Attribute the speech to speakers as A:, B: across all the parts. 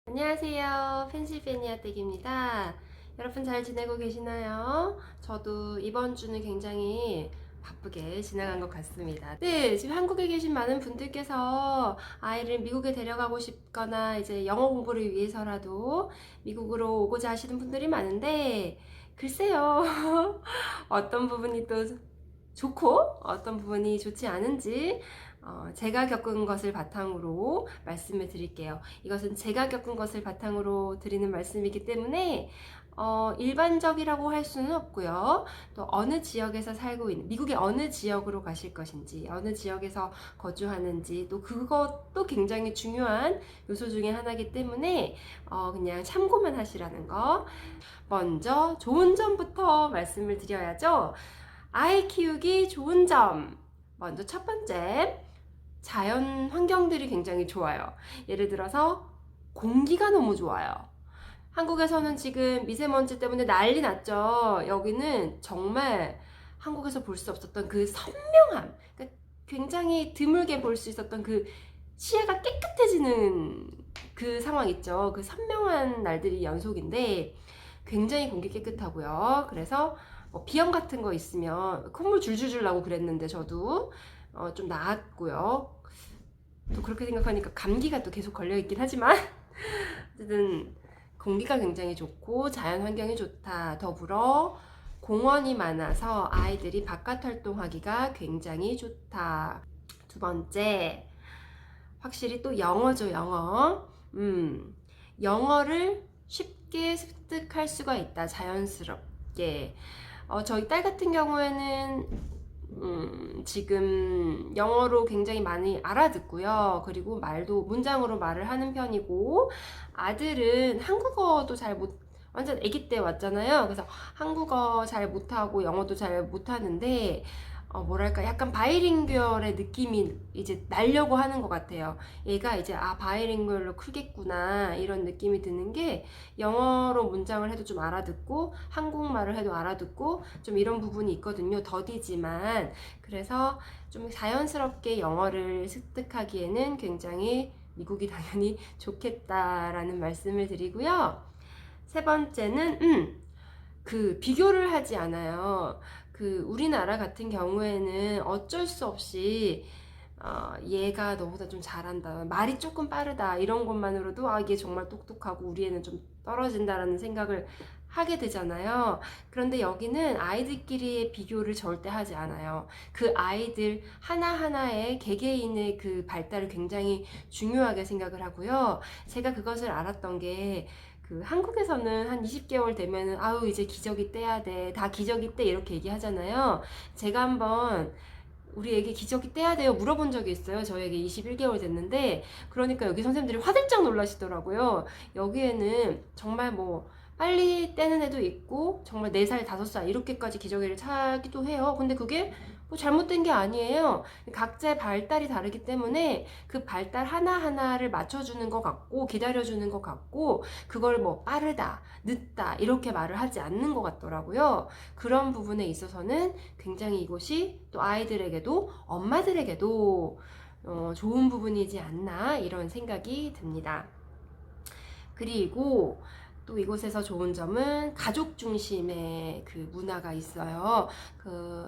A: 안녕하세요. 펜실베니아 댁입니다. 여러분 잘 지내고 계시나요? 저도 이번 주는 굉장히 바쁘게 지나간 것 같습니다. 네, 지금 한국에 계신 많은 분들께서 아이를 미국에 데려가고 싶거나 이제 영어 공부를 위해서라도 미국으로 오고자 하시는 분들이 많은데, 글쎄요. 어떤 부분이 또 좋고 어떤 부분이 좋지 않은지 제가 겪은 것을 바탕으로 말씀을 드릴게요. 이것은 제가 겪은 것을 바탕으로 드리는 말씀이기 때문에 일반적이라고 할 수는 없고요. 또 어느 지역에서 살고 있는, 미국의 어느 지역으로 가실 것인지, 어느 지역에서 거주하는지, 또 그것도 굉장히 중요한 요소 중에 하나이기 때문에 그냥 참고만 하시라는 거. 먼저 좋은 점부터 말씀을 드려야죠. 아이 키우기 좋은 점. 먼저 첫 번째, 자연 환경들이 굉장히 좋아요. 예를 들어서 공기가 너무 좋아요. 한국에서는 지금 미세먼지 때문에 난리 났죠. 여기는 정말 한국에서 볼 수 없었던 그 선명함, 그러니까 굉장히 드물게 볼 수 있었던 그 시야가 깨끗해지는 그 상황 있죠. 그 선명한 날들이 연속인데 굉장히 공기 깨끗하고요. 그래서 비염 같은 거 있으면 콧물 줄줄줄 나고 그랬는데 저도 좀 나았고요. 또 그렇게 생각하니까 감기가 또 계속 걸려있긴 하지만 어쨌든 공기가 굉장히 좋고 자연 환경이 좋다. 더불어 공원이 많아서 아이들이 바깥 활동하기가 굉장히 좋다. 두 번째, 확실히 또 영어죠, 영어. 영어를 쉽게 습득할 수가 있다, 자연스럽게. 저희 딸 같은 경우에는 지금 영어로 굉장히 많이 알아듣고요. 그리고 말도 문장으로 말을 하는 편이고, 아들은 한국어도 잘 못, 완전 아기 때 왔잖아요. 그래서 한국어 잘 못하고 영어도 잘 못하는데, 뭐랄까, 약간 바이링구얼의 느낌이 이제 나려고 하는 것 같아요. 얘가 이제, 바이링구얼로 크겠구나, 이런 느낌이 드는 게, 영어로 문장을 해도 좀 알아듣고, 한국말을 해도 알아듣고, 좀 이런 부분이 있거든요. 더디지만. 그래서 좀 자연스럽게 영어를 습득하기에는 굉장히 미국이 당연히 좋겠다라는 말씀을 드리고요. 세 번째는, 비교를 하지 않아요. 우리나라 같은 경우에는 어쩔 수 없이 얘가 너보다 좀 잘한다, 말이 조금 빠르다, 이런 것만으로도 얘 정말 똑똑하고 우리 애는 좀 떨어진다라는 생각을 하게 되잖아요. 그런데 여기는 아이들끼리의 비교를 절대 하지 않아요. 그 아이들 하나하나의 개개인의 그 발달을 굉장히 중요하게 생각을 하고요. 제가 그것을 알았던 게 한국에서는 한 20개월 되면은 이제 기저귀 떼야 돼, 다 기저귀 떼, 이렇게 얘기하잖아요. 제가 한번 우리 애기 기저귀 떼야 돼요 물어본 적이 있어요. 저에게 21개월 됐는데, 그러니까 여기 선생님들이 화들짝 놀라시더라고요. 여기에는 정말 빨리 떼는 애도 있고 정말 4살, 5살 이렇게까지 기저귀를 차기도 해요. 근데 그게 잘못된 게 아니에요. 각자의 발달이 다르기 때문에 그 발달 하나하나를 맞춰주는 것 같고 기다려주는 것 같고, 그걸 빠르다, 늦다 이렇게 말을 하지 않는 것 같더라고요. 그런 부분에 있어서는 굉장히 이곳이 또 아이들에게도 엄마들에게도 좋은 부분이지 않나, 이런 생각이 듭니다. 그리고 또 이곳에서 좋은 점은 가족 중심의 문화가 있어요.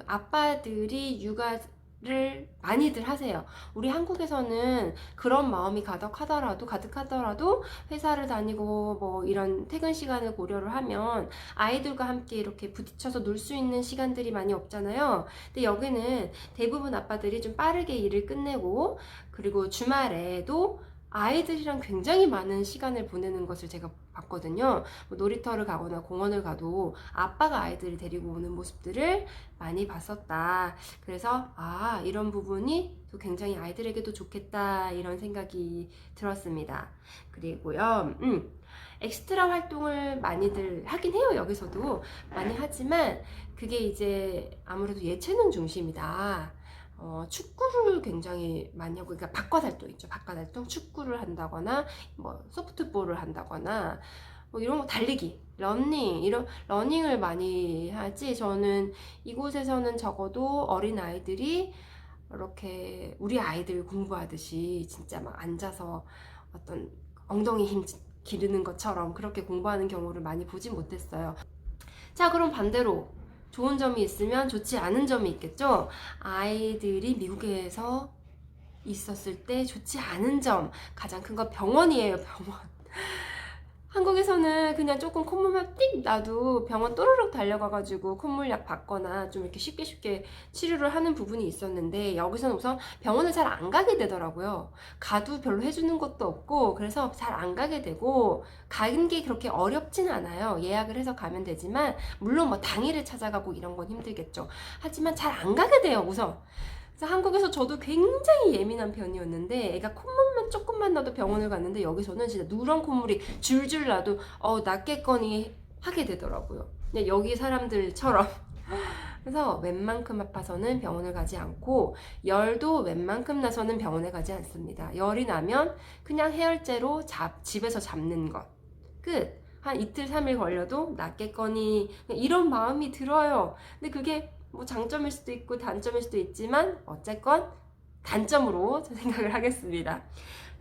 A: 아빠들이 육아를 많이들 하세요. 우리 한국에서는 그런 마음이 가득하더라도 회사를 다니고 이런 퇴근 시간을 고려를 하면 아이들과 함께 이렇게 부딪혀서 놀 수 있는 시간들이 많이 없잖아요. 근데 여기는 대부분 아빠들이 좀 빠르게 일을 끝내고, 그리고 주말에도 아이들이랑 굉장히 많은 시간을 보내는 것을 제가 봤거든요. 놀이터를 가거나 공원을 가도 아빠가 아이들을 데리고 오는 모습들을 많이 봤었다. 그래서 이런 부분이 또 굉장히 아이들에게도 좋겠다, 이런 생각이 들었습니다. 그리고요, 엑스트라 활동을 많이들 하긴 해요. 여기서도 많이 하지만 그게 이제 아무래도 예체능 중심이다. 축구를 굉장히 많이 하고, 그러니까 바깥 활동 있죠. 바깥 활동, 축구를 한다거나, 소프트볼을 한다거나, 이런 거, 달리기, 러닝, 이런 러닝을 많이 하지. 저는 이곳에서는 적어도 어린 아이들이 이렇게 우리 아이들 공부하듯이 진짜 막 앉아서 어떤 엉덩이 힘 기르는 것처럼 그렇게 공부하는 경우를 많이 보지 못했어요. 자, 그럼 반대로 좋은 점이 있으면 좋지 않은 점이 있겠죠? 아이들이 미국에서 있었을 때 좋지 않은 점, 가장 큰 건 병원이에요, 병원. 한국에서는 그냥 조금 콧물만 띡 나도 병원 또르륵 달려가가지고 콧물약 받거나 좀 이렇게 쉽게 치료를 하는 부분이 있었는데, 여기서는 우선 병원을 잘 안 가게 되더라고요. 가도 별로 해주는 것도 없고, 그래서 잘 안 가게 되고, 가는 게 그렇게 어렵진 않아요. 예약을 해서 가면 되지만, 물론 뭐 당일에 찾아가고 이런 건 힘들겠죠. 하지만 잘 안 가게 돼요, 우선. 그래서 한국에서 저도 굉장히 예민한 편이었는데, 애가 콧물만 조금만 나도 병원을 갔는데, 여기서는 진짜 누런 콧물이 줄줄 나도 낫겠거니 하게 되더라고요. 그냥 여기 사람들처럼. 그래서 웬만큼 아파서는 병원을 가지 않고, 열도 웬만큼 나서는 병원에 가지 않습니다. 열이 나면 그냥 해열제로 집에서 잡는 것 끝. 한 이틀 3일 걸려도 낫겠거니 이런 마음이 들어요. 근데 그게 뭐 장점일 수도 있고 단점일 수도 있지만 어쨌건 단점으로 생각을 하겠습니다.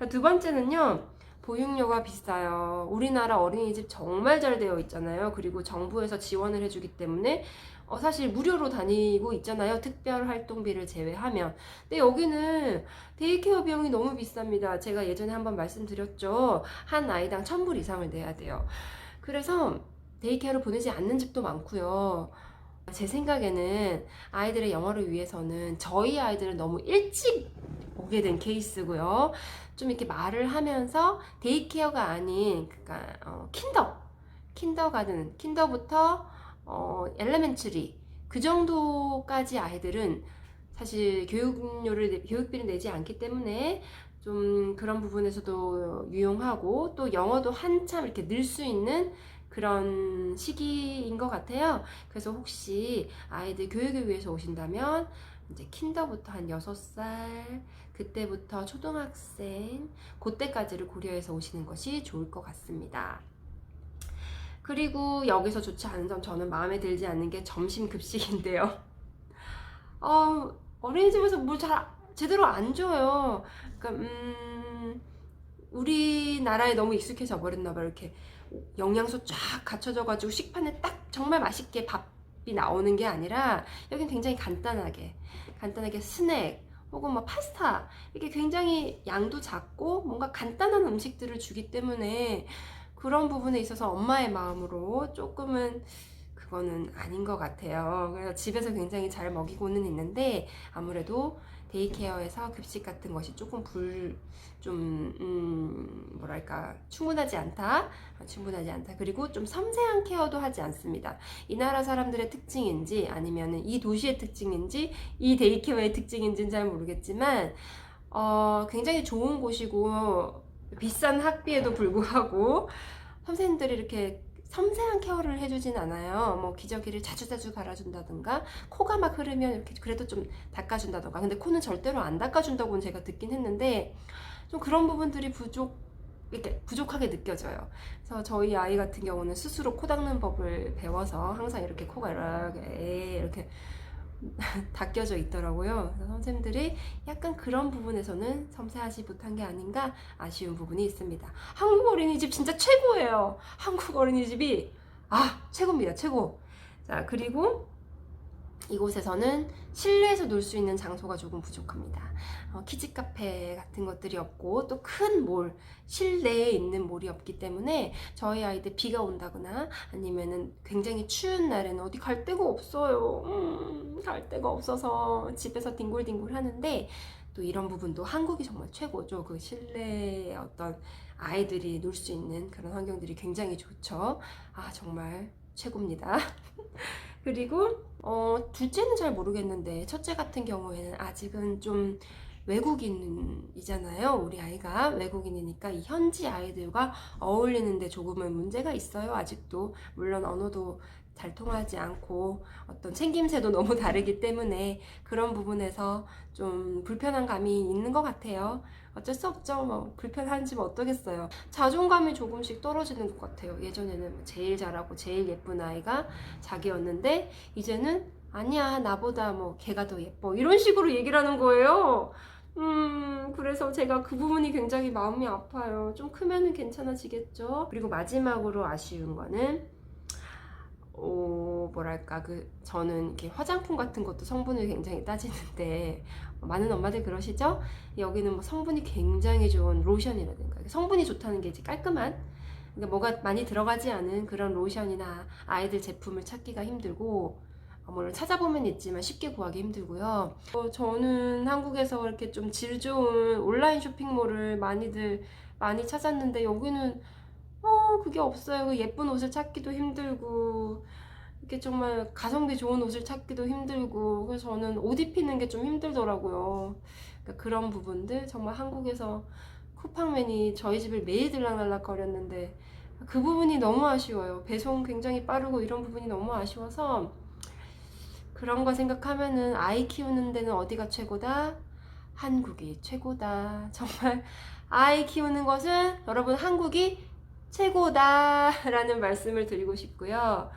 A: 두 번째는요, 보육료가 비싸요. 우리나라 어린이집 정말 잘 되어 있잖아요. 그리고 정부에서 지원을 해주기 때문에 사실 무료로 다니고 있잖아요. 특별 활동비를 제외하면. 근데 여기는 데이케어 비용이 너무 비쌉니다. 제가 예전에 한번 말씀드렸죠. 한 아이당 1,000불 이상을 내야 돼요. 그래서 데이케어를 보내지 않는 집도 많고요. 제 생각에는 아이들의 영어를 위해서는 저희 아이들은 너무 일찍 오게 된 케이스고요. 좀 이렇게 말을 하면서 데이케어가 아닌, 그러니까 킨더가든, 킨더부터 엘레멘트리 그 정도까지 아이들은 사실 교육비를 내지 않기 때문에 좀 그런 부분에서도 유용하고, 또 영어도 한참 이렇게 늘 수 있는 그런 시기인 것 같아요. 그래서 혹시 아이들 교육을 위해서 오신다면 이제 킨더부터 한 6살, 그때부터 초등학생, 그때까지를 고려해서 오시는 것이 좋을 것 같습니다. 그리고 여기서 좋지 않은 점, 저는 마음에 들지 않는 게 점심 급식인데요. 어린이집에서 뭘 제대로 안 줘요. 그러니까 우리나라에 너무 익숙해져 버렸나 봐요. 이렇게 영양소 쫙 갖춰져가지고 식판에 딱 정말 맛있게 밥이 나오는 게 아니라, 여긴 굉장히 간단하게 스낵 혹은 뭐 파스타, 이게 굉장히 양도 작고 뭔가 간단한 음식들을 주기 때문에 그런 부분에 있어서 엄마의 마음으로 조금은 그거는 아닌 것 같아요. 그래서 집에서 굉장히 잘 먹이고는 있는데, 아무래도 데이케어에서 급식 같은 것이 조금 뭐랄까, 충분하지 않다. 그리고 좀 섬세한 케어도 하지 않습니다. 이 나라 사람들의 특징인지 아니면 이 도시의 특징인지 이 데이케어의 특징인지는 잘 모르겠지만, 굉장히 좋은 곳이고 비싼 학비에도 불구하고 선생님들이 이렇게 섬세한 케어를 해주진 않아요. 뭐 기저귀를 자주 갈아준다든가, 코가 막 흐르면 이렇게 그래도 좀 닦아준다든가. 근데 코는 절대로 안 닦아준다고는 제가 듣긴 했는데, 좀 그런 부분들이 부족하게 느껴져요. 그래서 저희 아이 같은 경우는 스스로 코 닦는 법을 배워서 항상 이렇게 코가 이렇게 닦여져 있더라고요. 그래서 선생님들이 약간 그런 부분에서는 섬세하지 못한 게 아닌가 아쉬운 부분이 있습니다. 한국 어린이집 진짜 최고예요. 한국 어린이집이 최고입니다. 최고. 자, 그리고 이곳에서는 실내에서 놀 수 있는 장소가 조금 부족합니다. 키즈 카페 같은 것들이 없고, 또 큰 몰, 실내에 있는 몰이 없기 때문에 저희 아이들 비가 온다거나 아니면은 굉장히 추운 날에는 어디 갈 데가 없어요. 갈 데가 없어서 집에서 뒹굴뒹굴 하는데, 또 이런 부분도 한국이 정말 최고죠. 그 실내에 어떤 아이들이 놀 수 있는 그런 환경들이 굉장히 좋죠. 정말 최고입니다. 그리고 둘째는 잘 모르겠는데, 첫째 같은 경우에는 아직은 좀 외국인이잖아요. 우리 아이가 외국인이니까 이 현지 아이들과 어울리는데 조금은 문제가 있어요. 아직도. 물론 언어도 잘 통하지 않고 어떤 생김새도 너무 다르기 때문에 그런 부분에서 좀 불편한 감이 있는 것 같아요. 어쩔 수 없죠. 뭐 불편한지 뭐 어떠겠어요. 자존감이 조금씩 떨어지는 것 같아요. 예전에는 제일 잘하고 제일 예쁜 아이가 자기였는데, 이제는 아니야, 나보다 뭐 걔가 더 예뻐, 이런 식으로 얘기를 하는 거예요. 그래서 제가 그 부분이 굉장히 마음이 아파요. 좀 크면은 괜찮아지겠죠? 그리고 마지막으로 아쉬운 거는, 뭐랄까, 저는 이렇게 화장품 같은 것도 성분을 굉장히 따지는데, 많은 엄마들 그러시죠? 여기는 뭐 성분이 굉장히 좋은 로션이라든가, 성분이 좋다는 게 이제 깔끔한, 그러니까 뭐가 많이 들어가지 않은 그런 로션이나 아이들 제품을 찾기가 힘들고, 뭘 찾아보면 있지만 쉽게 구하기 힘들고요. 저는 한국에서 이렇게 좀 질 좋은 온라인 쇼핑몰을 많이 찾았는데 여기는 그게 없어요. 그 예쁜 옷을 찾기도 힘들고 이렇게 정말 가성비 좋은 옷을 찾기도 힘들고 그래서 저는 옷 입히는 게 좀 힘들더라고요. 그러니까 그런 부분들 정말 한국에서 쿠팡맨이 저희 집을 매일 들락날락 거렸는데 그 부분이 너무 아쉬워요. 배송 굉장히 빠르고 이런 부분이 너무 아쉬워서 그런 거 생각하면은 아이 키우는 데는 어디가 최고다? 한국이 최고다. 정말 아이 키우는 것은 여러분 한국이 최고다 라는 말씀을 드리고 싶고요.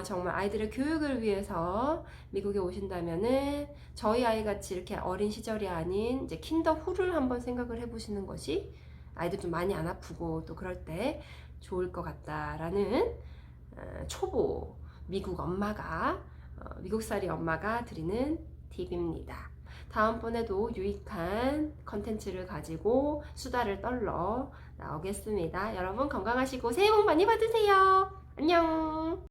A: 정말 아이들의 교육을 위해서 미국에 오신다면은 저희 아이 같이 이렇게 어린 시절이 아닌 이제 킨더 후를 한번 생각을 해보시는 것이 아이들 좀 많이 안 아프고 또 그럴 때 좋을 것 같다라는 초보 미국 엄마가 미국살이 엄마가 드리는 팁입니다. 다음번에도 유익한 컨텐츠를 가지고 수다를 떨러 나오겠습니다. 여러분 건강하시고 새해 복 많이 받으세요. 안녕.